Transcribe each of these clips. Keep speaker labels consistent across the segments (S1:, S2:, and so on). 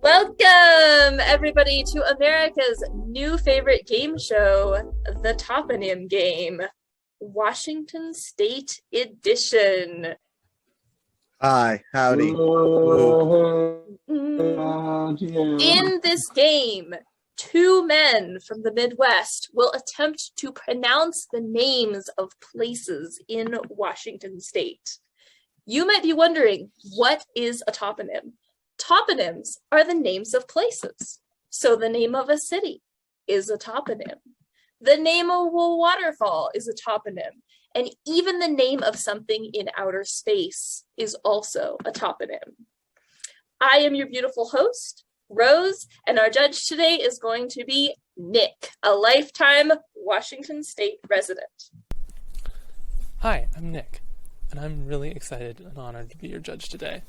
S1: Welcome, everybody, to America's new favorite game show, the Toponym Game, Washington State Edition.
S2: Hi, howdy.
S1: In this game, two men from the Midwest will attempt to pronounce the names of places in Washington State. You might be wondering, what is a toponym? Toponyms are the names of places. So the name of a city is a toponym. The name of a waterfall is a toponym. And even the name of something in outer space is also a toponym. I am your beautiful host, Rose, and our judge today is going to be Nick, a lifetime Washington State resident.
S3: Hi, I'm Nick, and I'm really excited and honored to be your judge today.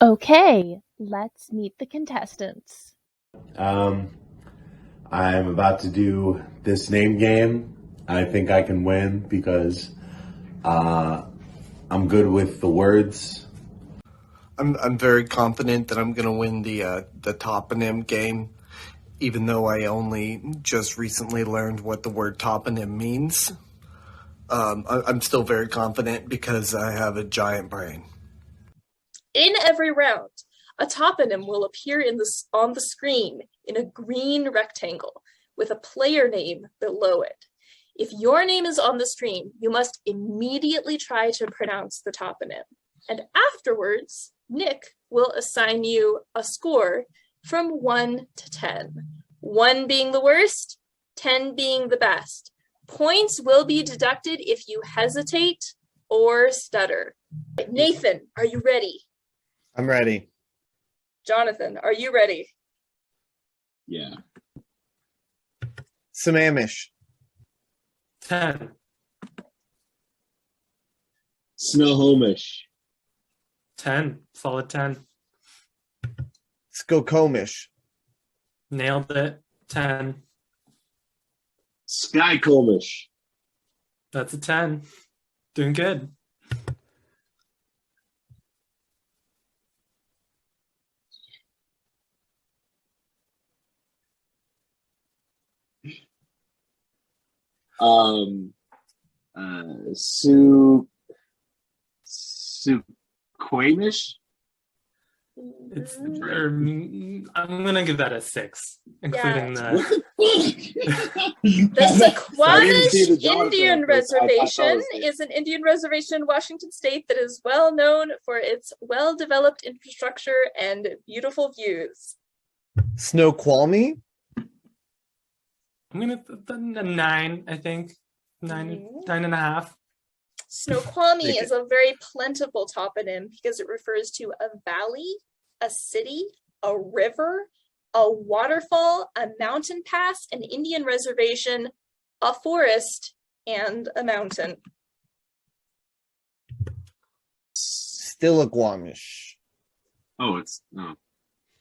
S4: Okay, let's meet the contestants.
S5: I'm about to do this name game. I think I can win because I'm good with the words.
S2: I'm very confident that I'm gonna win the toponym game, even though I only just recently learned what the word toponym means. I'm still very confident because I have a giant brain.
S1: In every round, a toponym will appear on the screen in a green rectangle with a player name below it. If your name is on the screen, you must immediately try to pronounce the toponym. And afterwards, Nick will assign you a score from 1 to 10. 1 being the worst, 10 being the best. Points will be deducted if you hesitate or stutter. Nathan, are you ready?
S2: I'm ready.
S1: Jonathan, are you ready?
S6: Yeah.
S2: Some Amish.
S3: 10.
S6: Snohomish.
S3: 10. Solid 10.
S2: Skokomish.
S3: Nailed it. 10.
S6: Skycomish.
S3: That's a 10. Doing good.
S6: Suquamish.
S3: I'm gonna give that a 6, including the.
S1: The Squamish Indian Reservation is an Indian reservation in Washington State that is well known for its well-developed infrastructure and beautiful views.
S2: Snoqualmie.
S3: I'm gonna put a 9. I think 9.5.
S1: Snoqualmie is a very plentiful toponym because it refers to a valley, a city, a river, a waterfall, a mountain pass, an Indian reservation, a forest, and a mountain.
S2: Stillaguamish.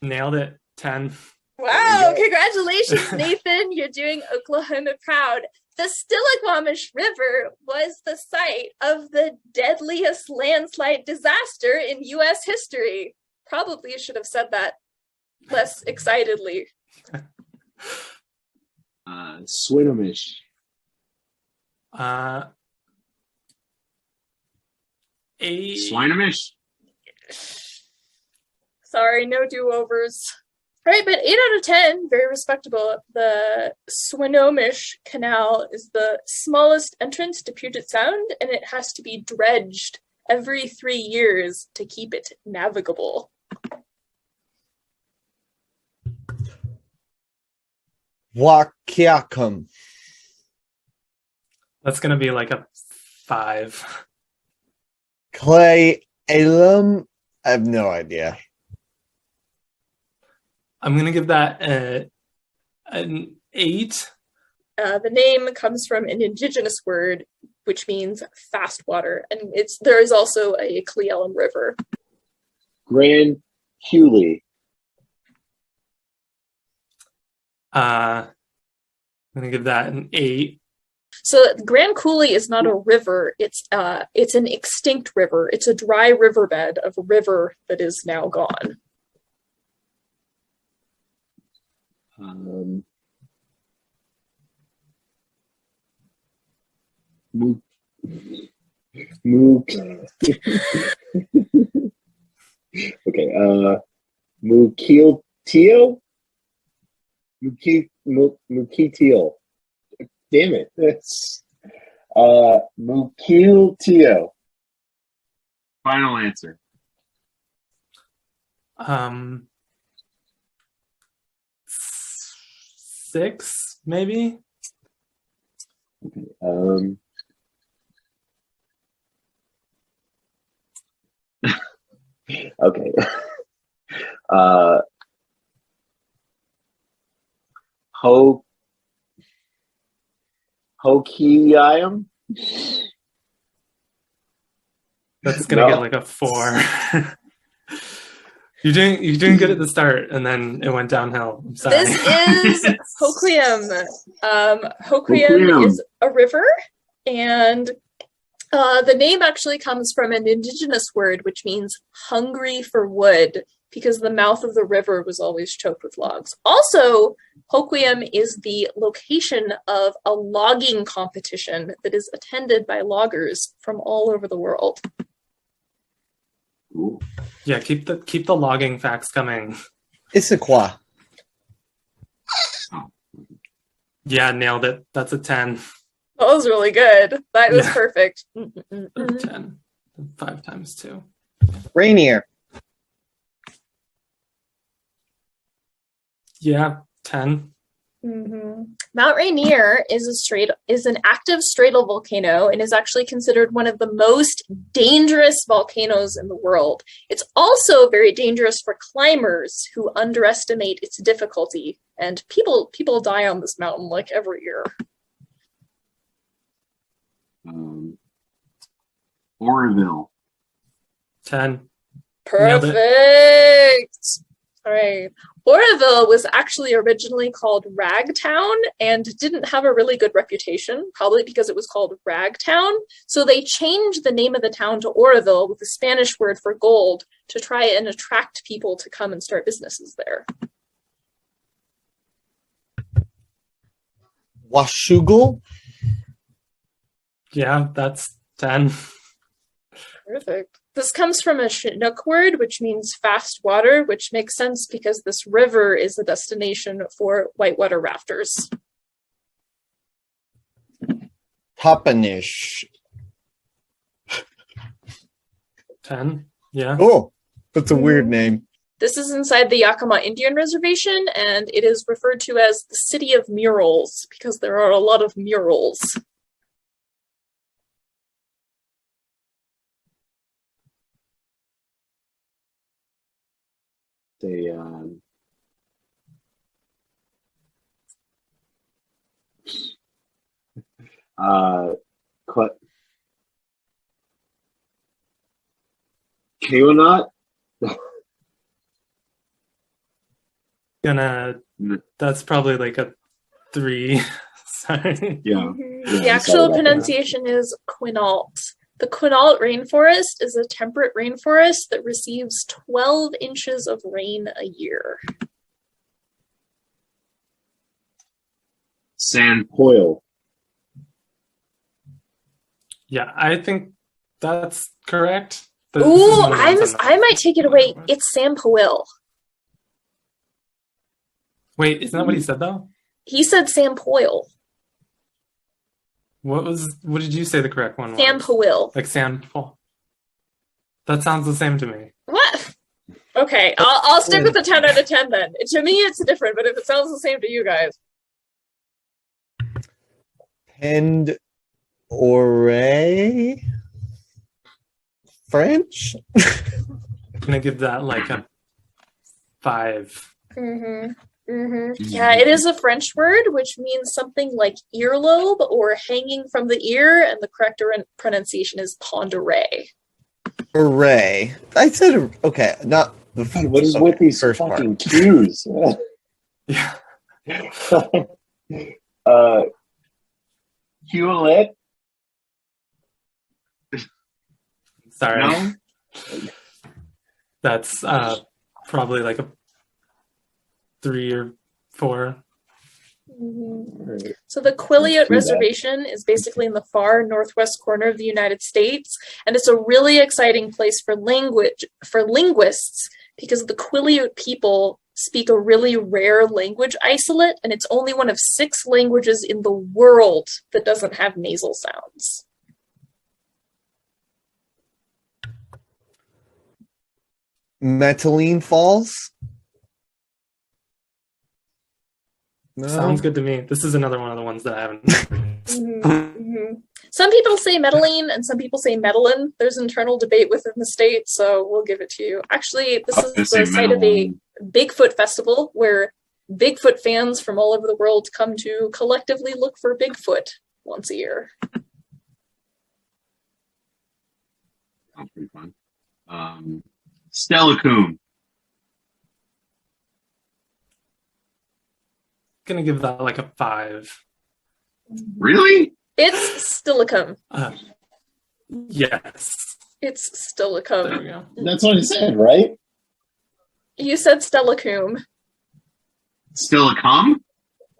S3: Nailed it. 10.
S1: Wow, congratulations, Nathan. You're doing Oklahoma proud. The Stillaguamish River was the site of the deadliest landslide disaster in U.S. history. Probably should have said that less excitedly.
S6: Swinomish. Swinomish.
S1: Sorry, no do-overs. All right, but 8 out of 10, very respectable. The Swinomish Canal is the smallest entrance to Puget Sound, and it has to be dredged every 3 years to keep it navigable.
S2: Wakiakum.
S3: That's gonna be like a 5.
S2: Clay Alum. I have no idea.
S3: I'm gonna give that an 8.
S1: The name comes from an indigenous word, which means fast water, and there is also a Cle Elum River.
S6: Grand Coulee.
S3: I'm gonna give that an 8.
S1: So Grand Coulee is not a river, it's an extinct river. It's a dry riverbed of a river that is now gone.
S6: Mook. Mook. Okay. Mukilteo. Mukilteo. Damn it. That's Mukilteo. Final answer.
S3: 6, maybe?
S6: Okay. Hokiam?
S3: That's gonna get like a 4. You're doing good at the start, and then it went downhill. I'm sorry.
S1: This is Hoquiam. Hoquiam is a river, and the name actually comes from an indigenous word which means hungry for wood, because the mouth of the river was always choked with logs. Also, Hoquiam is the location of a logging competition that is attended by loggers from all over the world.
S6: Ooh.
S3: Yeah, keep the logging facts coming.
S2: Issaquah.
S3: Yeah, nailed it. That's a 10.
S1: That was really good. That was perfect.
S3: 10. 5 times 2.
S2: Rainier.
S3: Yeah, 10.
S1: Mount Rainier is an active stratal volcano and is actually considered one of the most dangerous volcanoes in the world. It's also very dangerous for climbers who underestimate its difficulty, and people die on this mountain like every year.
S6: Oroville.
S3: 10.
S1: Perfect. All right. Oroville was actually originally called Ragtown and didn't have a really good reputation, probably because it was called Ragtown. So they changed the name of the town to Oroville with the Spanish word for gold to try and attract people to come and start businesses there.
S2: Washougal.
S3: Yeah, that's 10.
S1: Perfect. This comes from a Chinook word, which means fast water, which makes sense because this river is a destination for whitewater rafters.
S2: Toppenish.
S3: 10. Yeah.
S2: Oh, that's a weird name.
S1: This is inside the Yakima Indian Reservation, and it is referred to as the City of Murals because there are a lot of murals.
S6: They Quinault?
S3: That's probably like a 3. Sorry.
S6: Yeah.
S1: The actual pronunciation is Quinault. The Quinault Rainforest is a temperate rainforest that receives 12 inches of rain a year.
S6: San Poil.
S3: Yeah, I think that's correct.
S1: Ooh, I might take it away. It's Sampoil.
S3: Wait, isn't that what he said though?
S1: He said Sampoil.
S3: What did you say the correct one was?
S1: Sampoil.
S3: Like Sampoil. That sounds the same to me.
S1: What? Okay, I'll stick with the 10 out of 10 then. To me, it's different, but if it sounds the same to you guys.
S2: Pend Oreille? French?
S3: I'm gonna give that like a 5.
S1: Yeah, it is a French word, which means something like earlobe or hanging from the ear, and the correct pronunciation is ponderay.
S2: Hooray. I said, okay, not the
S6: God, what is with these
S2: first
S6: fucking
S2: part.
S6: cues?
S3: Yeah.
S6: Quillayute?
S3: Sorry.
S6: No?
S3: That's probably like a 3 or 4.
S1: Mhm. So the Quillayute Reservation is basically in the far northwest corner of the United States, and it's a really exciting place for linguists because the Quillayute people speak a really rare language isolate, and it's only one of 6 languages in the world that doesn't have nasal sounds.
S2: McEwen Falls? No.
S3: Sounds good to me. This is another one of the ones that I haven't.
S1: Some people say Medellin and some people say Medellin. There's internal debate within the state, so we'll give it to you. Actually, this is the site of a Bigfoot festival where Bigfoot fans from all over the world come to collectively look for Bigfoot once a year.
S6: Sounds pretty fun. Stellacum.
S3: Gonna give that like a 5.
S6: Really?
S1: It's Stillicum.
S3: Yes.
S1: It's
S3: There
S1: Stillicum.
S3: we go.
S6: That's what I said, right?
S1: You said Stellacum.
S6: Stellacum?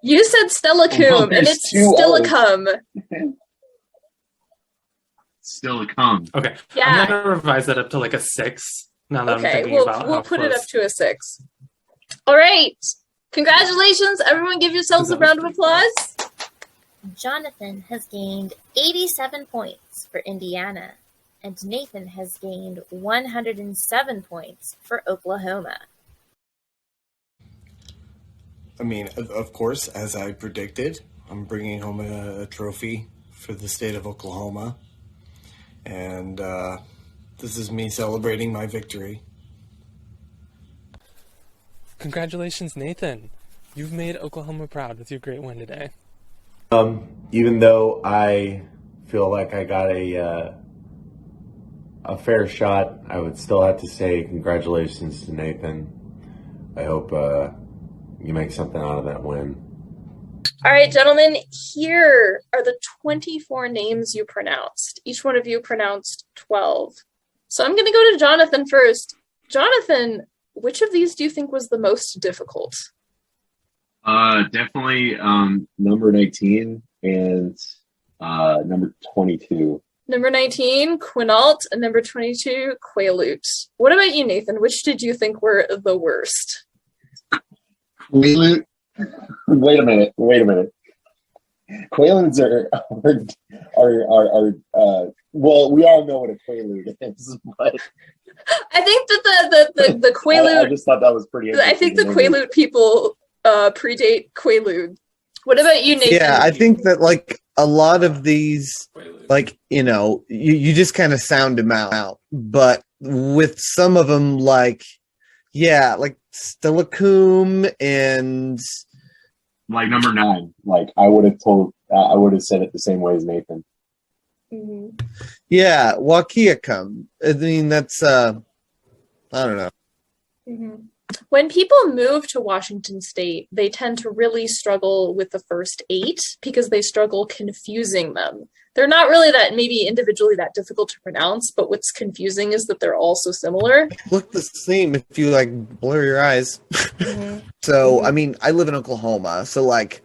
S1: You said Stellacum, and
S6: there's
S1: it's
S6: 2 O's.
S1: Stillicum.
S6: Stellacum.
S3: Okay.
S1: Yeah.
S3: I'm gonna revise that up to like a 6. Now that I'm
S1: Okay,
S3: thinking about
S1: we'll
S3: how
S1: put
S3: close.
S1: it up to a 6. All right. Congratulations. Everyone give yourselves a round of applause.
S7: Jonathan has gained 87 points for Indiana, and Nathan has gained 107 points for Oklahoma.
S2: I mean, of course, as I predicted, I'm bringing home a trophy for the state of Oklahoma. And this is me celebrating my victory.
S3: Congratulations, Nathan. You've made Oklahoma proud with your great win today.
S5: Even though I feel like I got a fair shot, I would still have to say congratulations to Nathan. I hope you make something out of that win.
S1: All right, gentlemen, here are the 24 names you pronounced. Each one of you pronounced 12. So I'm going to go to Jonathan first. Jonathan, which of these do you think was the most difficult?
S6: Definitely number 19 and number 22.
S1: Number 19, Quinault, and number 22, Quillayute. What about you, Nathan? Which did you think were the worst?
S6: Quillayute? Wait a minute. Quaaludes are well, we all know what a Quaalude is, but
S1: I think that the Quillayute.
S6: I just thought that was pretty interesting.
S1: I think the Quillayute people predate Quaalude. What about you, Nathan?
S2: Yeah, I think that like a lot of these, like, you know, you just kind of sound them out. But with some of them, like, yeah, like Stellacum and
S6: like number 9. Like I would have said it the same way as Nathan.
S1: Mm-hmm.
S2: yeah, Wakiacum. I mean, that's I don't know.
S1: Mm-hmm. When people move to Washington State, they tend to really struggle with the first 8 because they struggle confusing them. They're not really that maybe individually that difficult to pronounce, but what's confusing is that they're all so similar.
S2: Look the same if you like blur your eyes.
S1: Mm-hmm.
S2: So,
S1: Mm-hmm.
S2: I mean, I live in Oklahoma, so like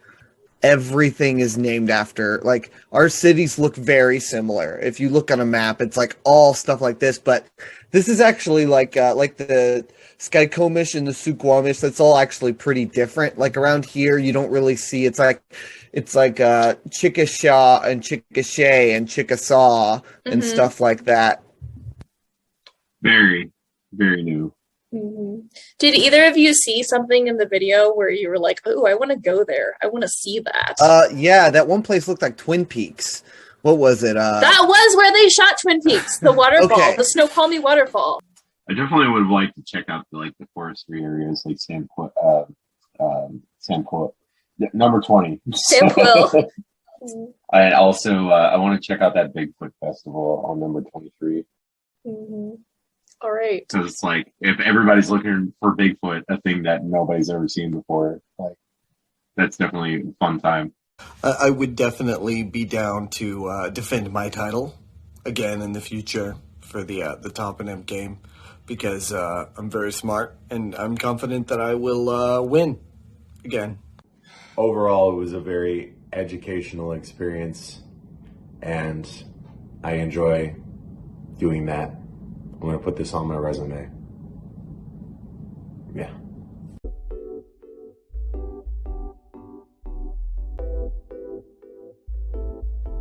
S2: everything is named after, like, our cities look very similar. If you look on a map, it's like all stuff like this, but this is actually like the Skykomish and the Suquamish, that's all actually pretty different. Like around here, you don't really see, it's like Chickashaw and Chickashay and Chickasaw and
S1: Mhm.
S2: stuff like that.
S6: Very, very new.
S1: Mm-hmm. Did either of you see something in the video where you were like, oh, I want to go there. I want to see that.
S2: Yeah, that one place looked like Twin Peaks. What was it?
S1: That was where they shot Twin Peaks, the waterfall,
S2: Okay.
S1: the Snoqualmie waterfall.
S6: I definitely would have liked to check out the forestry areas like number 20.
S1: Sam Quill.
S6: And also I want to check out that Bigfoot festival on number 23.
S1: Mm-hmm. All right.
S6: So it's like if everybody's looking for Bigfoot, a thing that nobody's ever seen before, like that's definitely a fun time.
S2: I would definitely be down to defend my title again in the future for the Toponym game because I'm very smart and I'm confident that I will win again.
S5: Overall, it was a very educational experience, and I enjoy doing that. I'm going to put this on my resume. Yeah.